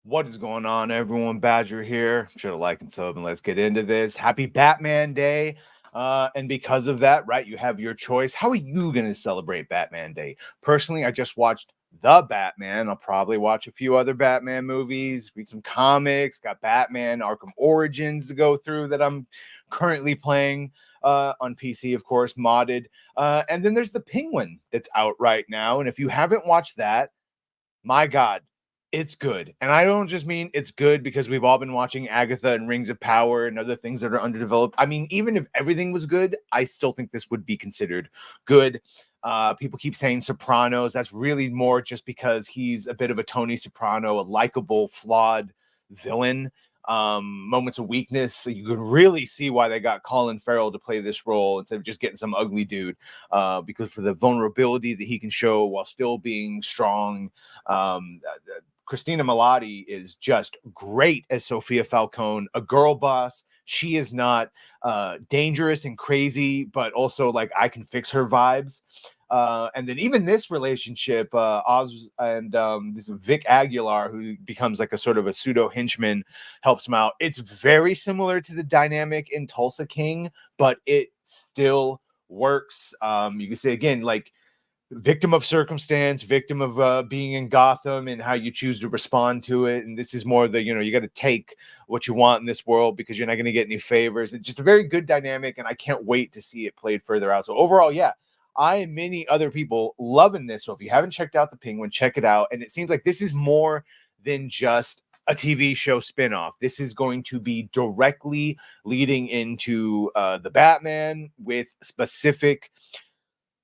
What is going on, everyone? Badger here. Should have liked and sub, and let's get into this. Happy Batman Day. And because of that, right, you have your choice. How are you going to celebrate Batman Day? Personally, I just watched The Batman. I'll probably watch a few other Batman movies, read some comics, got Batman Arkham Origins to go through that I'm currently playing on PC, of course, modded. And then there's the Penguin that's out right now. And if you haven't watched that, my God, it's good. And I don't just mean it's good because we've all been watching Agatha and Rings of Power and other things that are underdeveloped. I mean, even if everything was good, I still think this would be considered good. People keep saying Sopranos. That's really more just because he's a bit of a Tony Soprano, a likable, flawed villain. Moments of weakness. So you can really see why they got Colin Farrell to play this role instead of just getting some ugly dude. Because for the vulnerability that he can show while still being strong. Christina Milioti is just great as Sophia Falcone, a girl boss. She is not dangerous and crazy, but also like I can fix her vibes. And then even this relationship, Oz and this Vic Aguilar, who becomes like a sort of a pseudo henchman, helps him out. It's very similar to the dynamic in Tulsa King, but it still works. You can say again, like victim of circumstance, victim of being in Gotham and how you choose to respond to it. And this is more the, you got to take what you want in this world because you're not going to get any favors. It's just a very good dynamic, and I can't wait to see it played further out. So overall, yeah, I and many other people loving this. So if you haven't checked out The Penguin, check it out. And it seems like this is more than just a TV show spinoff. This is going to be directly leading into the Batman with specific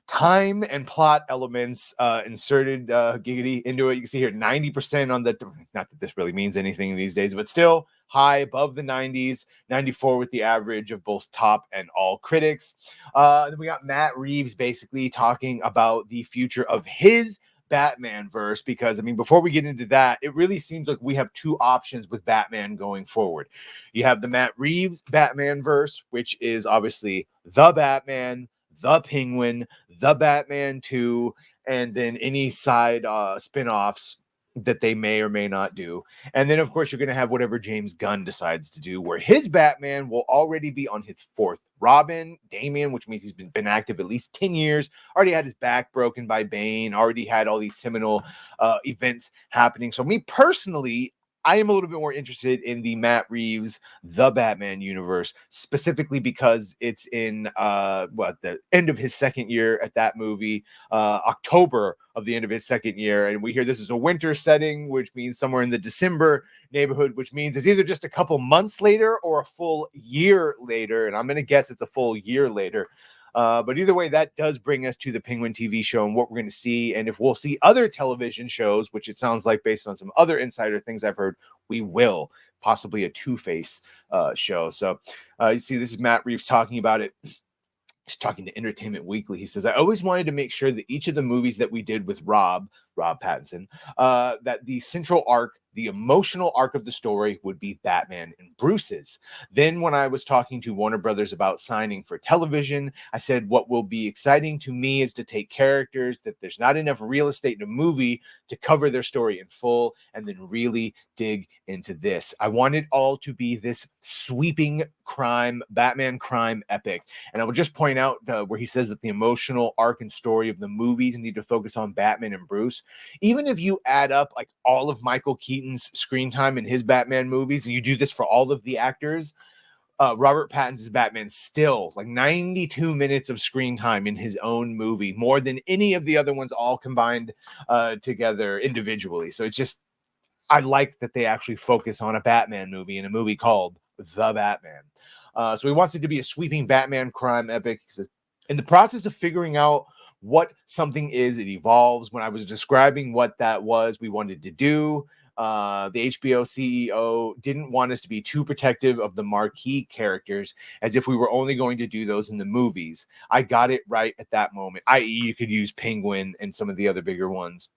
time and plot elements inserted giggity into it. You can see here 90% on the, not that this really means anything these days, but still high above the 90s, 94 with the average of both top and all critics. Then we got Matt Reeves basically talking about the future of his Batman verse, because I mean, before we get into that, it really seems like we have two options with Batman going forward. You have the Matt Reeves Batman verse, which is obviously the Batman, the Penguin, the Batman 2, and then any side spin-offs that they may or may not do. And then, of course, you're going to have whatever James Gunn decides to do, where his Batman will already be on his fourth Robin, Damian, which means he's been active at least 10 years, already had his back broken by Bane, already had all these seminal events happening. So me personally, I am a little bit more interested in the Matt Reeves, the Batman universe, specifically because it's in the end of his second year at that movie, October of the end of his second year. And we hear this is a winter setting, which means somewhere in the December neighborhood, which means it's either just a couple months later or a full year later. And I'm going to guess it's a full year later. But either way, that does bring us to the Penguin TV show and what we're going to see. And if we'll see other television shows, which it sounds like based on some other insider things I've heard, we will. Possibly a Two-Face show. So you see, this is Matt Reeves talking about it. He's talking to Entertainment Weekly. He says, I always wanted to make sure that each of the movies that we did with Rob Pattinson, that the central arc, the emotional arc of the story would be Batman and Bruce's. Then when I was talking to Warner Brothers about signing for television, I said, what will be exciting to me is to take characters that there's not enough real estate in a movie to cover their story in full and then really dig into this. I want it all to be this sweeping Batman crime epic. And I will just point out where he says that the emotional arc and story of the movies need to focus on Batman and Bruce. Even if you add up like all of Michael Keaton's screen time in his Batman movies, and you do this for all of the actors, Robert Pattinson's Batman still like 92 minutes of screen time in his own movie, more than any of the other ones all combined together individually. So it's just, I like that they actually focus on a Batman movie in a movie called The Batman. So he wants it to be a sweeping Batman crime epic. In the process of figuring out what something is, it evolves. When I was describing what that was, we wanted to do. The HBO CEO didn't want us to be too protective of the marquee characters as if we were only going to do those in the movies. I got it right at that moment, i.e., you could use Penguin and some of the other bigger ones.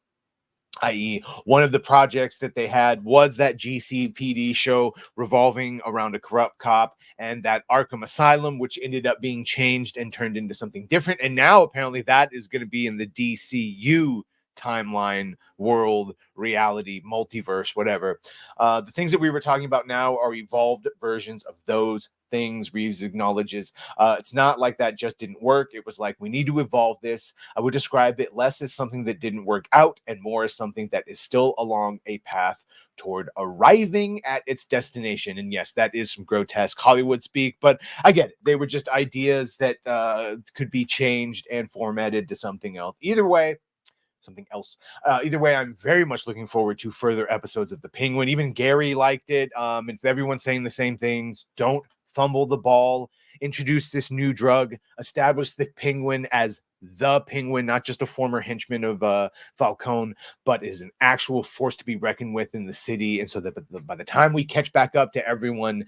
I.e., one of the projects that they had was that GCPD show revolving around a corrupt cop, and that Arkham Asylum, which ended up being changed and turned into something different. And now apparently that is going to be in the DCU timeline, world, reality, multiverse, whatever. The things that we were talking about now are evolved versions of those things. Reeves acknowledges it's not like that just didn't work. It was like, we need to evolve this. I would describe it less as something that didn't work out and more as something that is still along a path toward arriving at its destination. And yes, that is some grotesque Hollywood speak, but I get it. They were just ideas that could be changed and formatted to something else. Either way, I'm very much looking forward to further episodes of The Penguin. Even Gary liked it. And everyone's saying the same things. Don't fumble the ball. Introduce this new drug. Establish the Penguin as the Penguin, not just a former henchman of Falcone, but is an actual force to be reckoned with in the city. And so that by the time we catch back up to everyone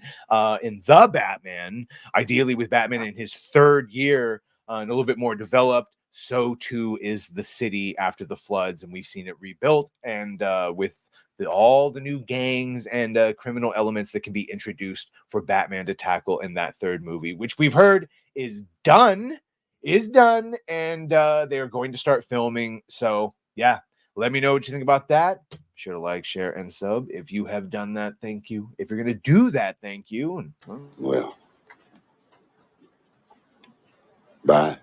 in the Batman, ideally with Batman in his third year and a little bit more developed, so too is the city after the floods, and we've seen it rebuilt, and with all the new gangs and criminal elements that can be introduced for Batman to tackle in that third movie, which we've heard is done, and they're going to start filming. So yeah, let me know what you think about that. Be sure to like, share, and sub. If you have done that, thank you. If you're going to do that, thank you. And Well, bye.